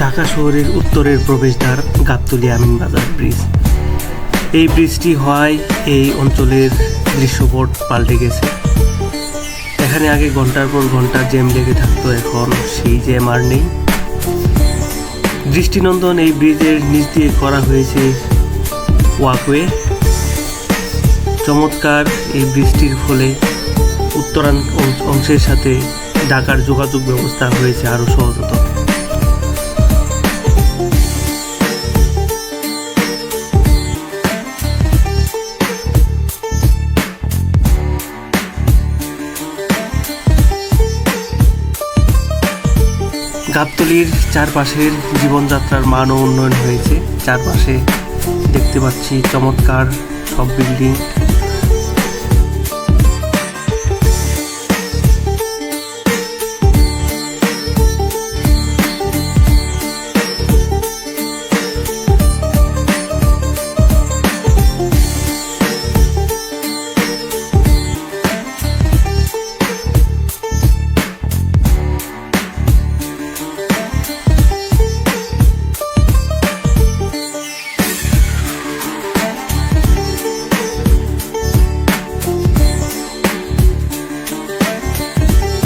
ঢাকা শহরের উত্তরের প্রবেশদ্বার গাবতলী আমিনবাজার ব্রিজ। এই ব্রিজটি হওয়ায় এই অঞ্চলের দৃশ্যপট পাল্টে গেছে। এখানে আগে ঘন্টার পর ঘন্টা জ্যাম লেগে থাকতো, এখন সেই জ্যাম আর নেই। দৃষ্টিনন্দন এই ব্রিজের নিচ দিয়ে করা হয়েছে ওয়াকওয়ে। চমৎকার এই ব্রিজটির ফলে উত্তরাঞ্চল অংশের সাথে ঢাকার যোগাযোগ ব্যবস্থা হয়েছে আরও সহজতর। গাবতলীর চারপাশের জীবনযাত্রার মান ও উন্নয়ন হয়েছে। চারপাশে দেখতে পাচ্ছি চমৎকার সব বিল্ডিং।